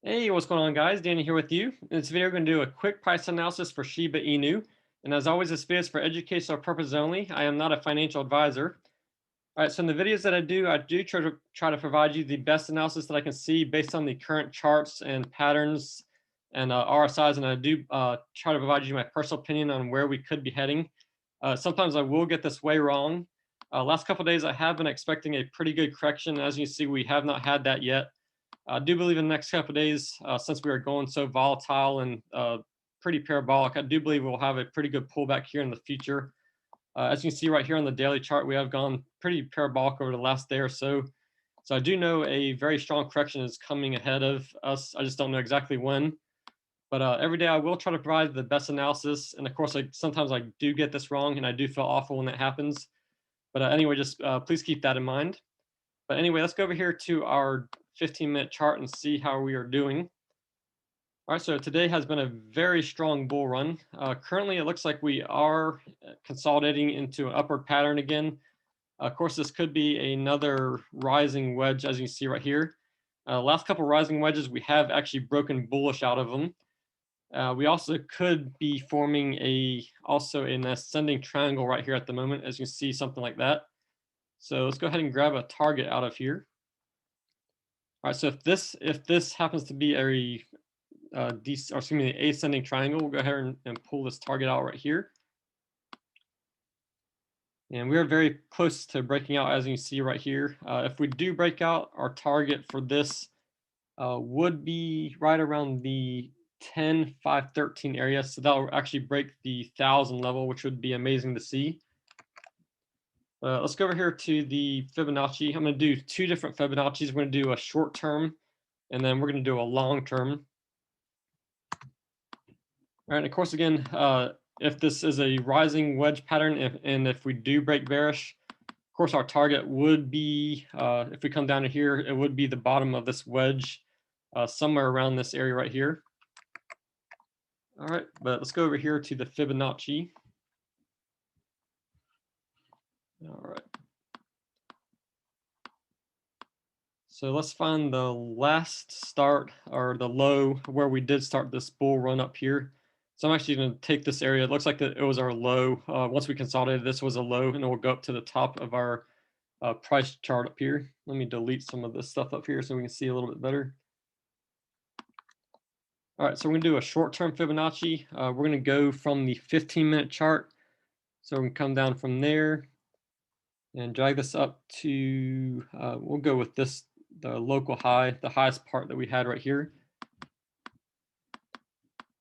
Hey, what's going on, guys? Danny here with you. In this video, we're going to do a quick price analysis for Shiba Inu. And as always, this video is for educational purposes only. I am not a financial advisor. All right, so in the videos that I do try to provide you the best analysis that I can see based on the current charts and patterns and RSIs. And I do try to provide you my personal opinion on where we could be heading. Sometimes I will get this way wrong. Last couple of days, I have been expecting a pretty good correction. As you see, we have not had that yet. I do believe in the next couple of days, since we are going so volatile and pretty parabolic, I do believe we'll have a pretty good pullback here in the future. As you can see right here on the daily chart, we have gone pretty parabolic over the last day or so. So I do know a very strong correction is coming ahead of us. I just don't know exactly when. But every day I will try to provide the best analysis. And of course, sometimes I do get this wrong and I do feel awful when that happens. But anyway, just please keep that in mind. But anyway, let's go over here to our 15-minute chart and see how we are doing. All right, so today has been a very strong bull run. Currently, it looks like we are consolidating into an upward pattern again. Of course, this could be another rising wedge, as you can see right here. Last couple rising wedges, we have actually broken bullish out of them. We also could be forming also an ascending triangle right here at the moment, as you can see, something like that. So let's go ahead and grab a target out of here. All right, so if this happens to be the ascending triangle, we'll go ahead and pull this target out right here. And we are very close to breaking out, as you see right here. If we do break out, our target for this would be right around the 10,513 area. So that will actually break the 1,000 level, which would be amazing to see. Let's go over here to the Fibonacci. I'm going to do two different Fibonacci's. We're going to do a short term, and then we're going to do a long term. All right, and of course, again, if this is a rising wedge pattern, if we do break bearish, of course, our target would be, if we come down to here, it would be the bottom of this wedge, somewhere around this area right here. All right, but let's go over here to the Fibonacci. All right. So let's find the last start or the low where we did start this bull run up here. So I'm actually going to take this area. It looks like it was our low. Once we consolidated, this was a low, and it will go up to the top of our price chart up here. Let me delete some of this stuff up here so we can see a little bit better. All right, so we're going to do a short-term Fibonacci. We're going to go from the 15-minute chart. So we can come down from there and drag this up to, we'll go with this, the local high, the highest part that we had right here.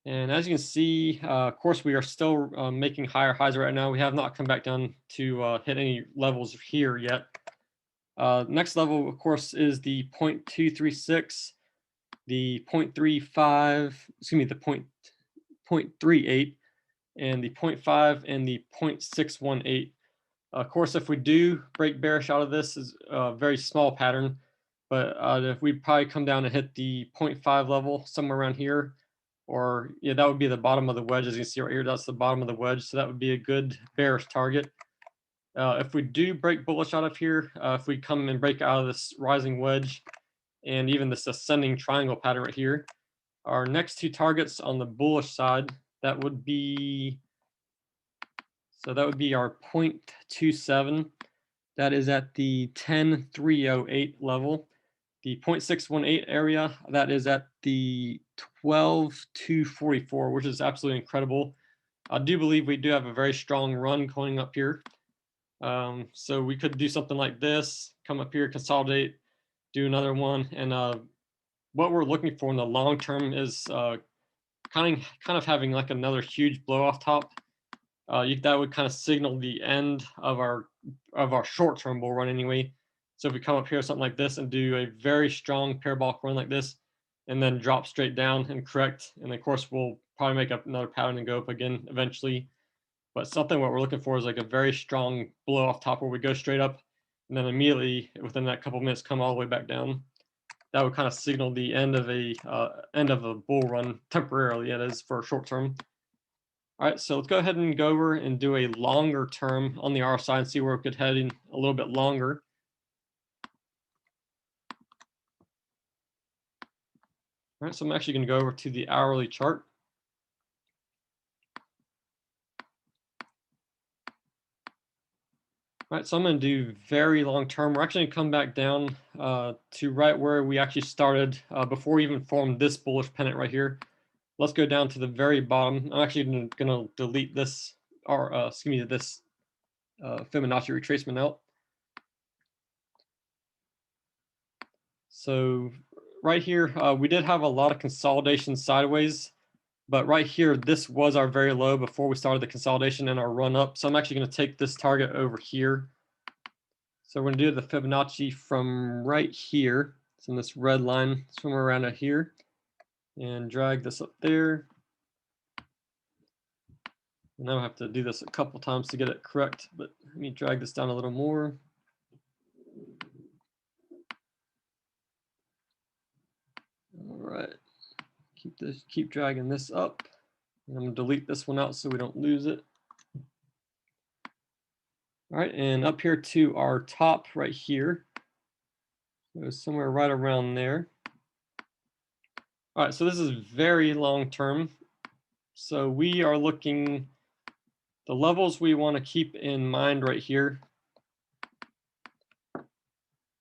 And as you can see, of course, we are still making higher highs right now. We have not come back down to hit any levels here yet. Next level, of course, is the 0.236, the 0.35, excuse me, the 0.38, and the 0.5, and the 0.618. Of course, if we do break bearish out of this, is a very small pattern, but if we probably come down and hit the 0.5 level, somewhere around here, or yeah, that would be the bottom of the wedge. As you can see right here, that's the bottom of the wedge, so that would be a good bearish target. If we do break bullish out of here, if we come and break out of this rising wedge and even this ascending triangle pattern right here, our next two targets on the bullish side, that would be, so that would be our 0.27. That is at the 10,308 level. The 0.618 area, that is at the 12,244, which is absolutely incredible. I do believe we do have a very strong run going up here. So we could do something like this, come up here, consolidate, do another one. And what we're looking for in the long term is kind of having like another huge blow off top. That would kind of signal the end of our short-term bull run anyway. So if we come up here, something like this, and do a very strong parabolic run like this, and then drop straight down and correct, and of course we'll probably make up another pattern and go up again eventually. But something what we're looking for is like a very strong blow off top where we go straight up, and then immediately within that couple minutes come all the way back down. That would kind of signal the end of a bull run temporarily. It is for short term. All right, so let's go ahead and go over and do a longer term on the RSI and see where we could head in a little bit longer. All right, so I'm actually going to go over to the hourly chart. All right, so I'm going to do very long term. We're actually going to come back down to right where we actually started before we even formed this bullish pennant right here. Let's go down to the very bottom. I'm actually going to delete this, or excuse me, this Fibonacci retracement out. So right here, we did have a lot of consolidation sideways, but right here, this was our very low before we started the consolidation and our run up. So I'm actually going to take this target over here. So we're going to do the Fibonacci from right here. It's in this red line, somewhere around here, and drag this up there. And now I have to do this a couple times to get it correct, but let me drag this down a little more. All right, keep dragging this up. And I'm going to delete this one out so we don't lose it. All right, and up here to our top right here. So somewhere right around there. All right, so this is very long term. So we are looking, the levels we want to keep in mind right here.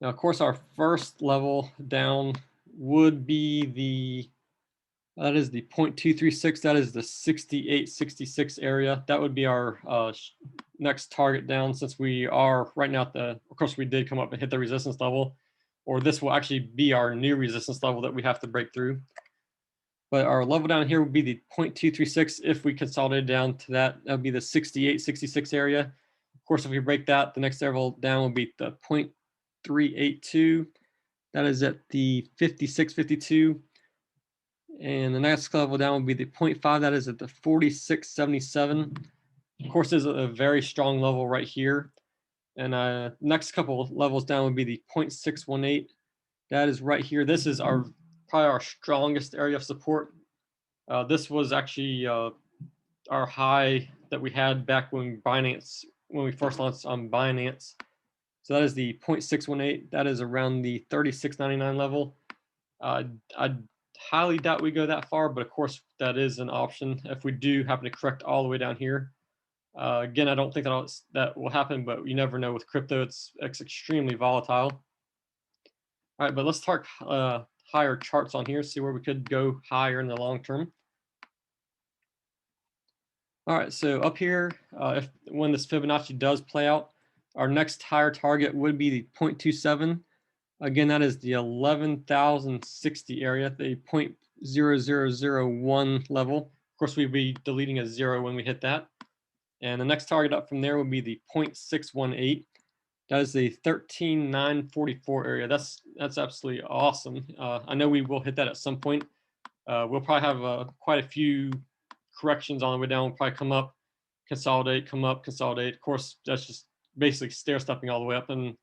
Now, of course, our first level down would be that is the 0.236, that is the 68.66 area. That would be our next target down, since we are right now at the, of course, we did come up and hit the resistance level, or this will actually be our new resistance level that we have to break through. But our level down here would be the 0.236. If we consolidate down to that, that would be the 68.66 area. Of course, if we break that, the next level down would be the 0.382. That is at the 56.52. And the next level down would be the 0.5. That is at the 46.77. Of course, there's a very strong level right here. And next couple of levels down would be the 0.618. That is right here. This is probably our strongest area of support. This was actually our high that we had back when we first launched on Binance. So that is the 0.618. That is around the 36.99 level. I highly doubt we go that far, but of course that is an option if we do happen to correct all the way down here. Again, I don't think that will happen, but you never know with crypto. It's extremely volatile. All right, but let's talk higher charts on here, see where we could go higher in the long term. All right, so up here, when this Fibonacci does play out, our next higher target would be the 0.27. Again, that is the 11,060 area, the 0.0001 level. Of course, we'd be deleting a 0 when we hit that. And the next target up from there would be the 0.618. That is the 13,944 area. That's absolutely awesome. I know we will hit that at some point. We'll probably have quite a few corrections on the way down. We'll probably come up, consolidate, come up, consolidate. Of course, that's just basically stair stepping all the way up, and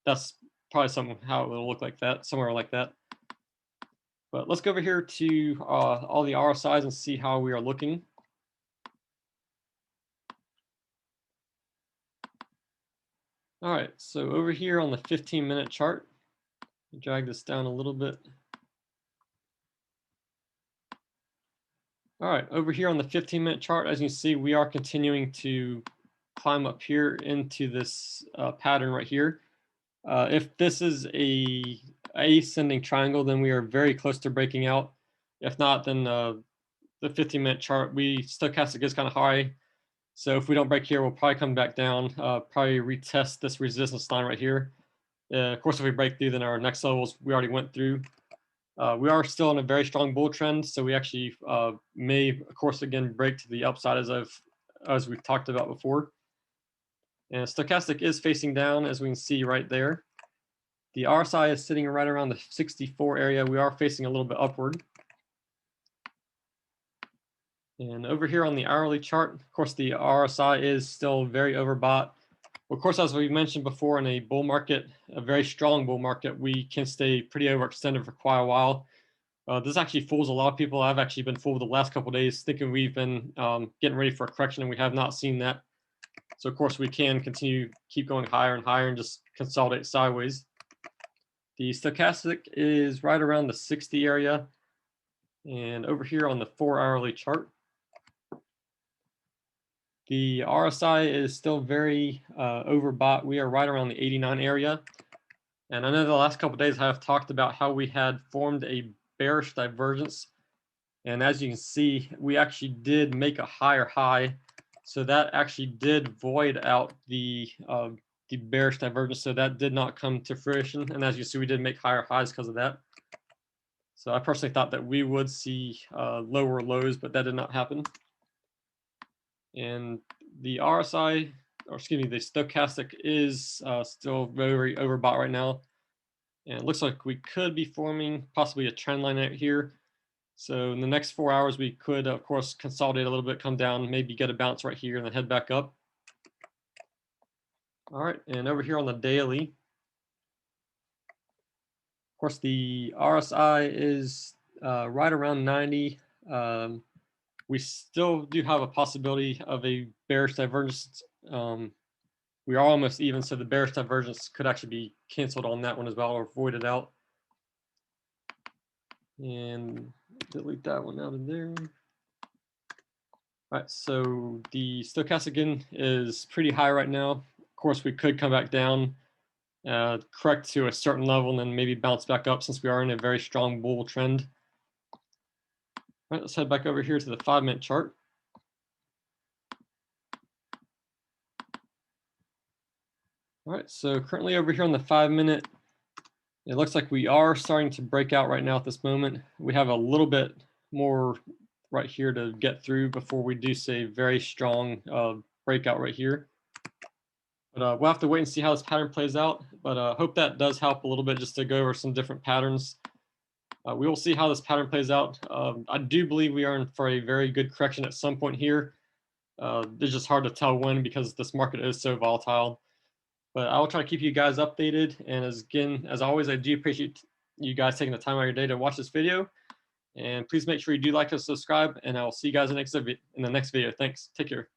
that's probably somehow it will look like that, somewhere like that. But let's go over here to all the RSIs and see how we are looking. All right, so over here on the 15-minute chart, drag this down a little bit. All right, over here on the 15-minute chart, as you see, we are continuing to climb up here into this pattern right here. If this is a ascending triangle, then we are very close to breaking out. If not, then the 15-minute chart, stochastic is kind of high. So if we don't break here, we'll probably come back down, probably retest this resistance line right here. Of course, if we break through, then our next levels we already went through. We are still in a very strong bull trend, so we actually may, of course, again break to the upside as we've talked about before. And stochastic is facing down, as we can see right there. The RSI is sitting right around the 64 area. We are facing a little bit upward. And over here on the hourly chart, of course, the RSI is still very overbought. Of course, as we mentioned before, in a bull market, a very strong bull market, we can stay pretty overextended for quite a while. This actually fools a lot of people. I've actually been fooled the last couple of days thinking we've been getting ready for a correction, and we have not seen that. So, of course, we can keep going higher and higher and just consolidate sideways. The stochastic is right around the 60 area. And over here on the 4-hourly chart, the RSI is still very overbought. We are right around the 89 area. And I know the last couple of days I have talked about how we had formed a bearish divergence. And as you can see, we actually did make a higher high. So that actually did void out the bearish divergence. So that did not come to fruition. And as you see, we did make higher highs because of that. So I personally thought that we would see lower lows, but that did not happen. And the RSI, or excuse me, the stochastic is still very overbought right now. And it looks like we could be forming possibly a trend line out here. So in the next 4 hours, we could, of course, consolidate a little bit, come down, maybe get a bounce right here and then head back up. All right, and over here on the daily, of course, the RSI is right around 90. We still do have a possibility of a bearish divergence. We are almost even, so the bearish divergence could actually be canceled on that one as well, or voided out. And delete that one out of there. All right, so the stochastic again is pretty high right now. Of course, we could come back down, correct to a certain level, and then maybe bounce back up since we are in a very strong bull trend. All right, let's head back over here to the 5-minute chart. All right, so currently over here on the 5-minute, it looks like we are starting to break out right now at this moment. We have a little bit more right here to get through before we do see a very strong breakout right here. But we'll have to wait and see how this pattern plays out. But hope that does help a little bit just to go over some different patterns. We will see how this pattern plays out. I do believe we are in for a very good correction at some point here. It's just hard to tell when because this market is so volatile. But I will try to keep you guys updated. And as always, I do appreciate you guys taking the time out of your day to watch this video. And please make sure you do like and subscribe. And I will see you guys in the next video. Thanks. Take care.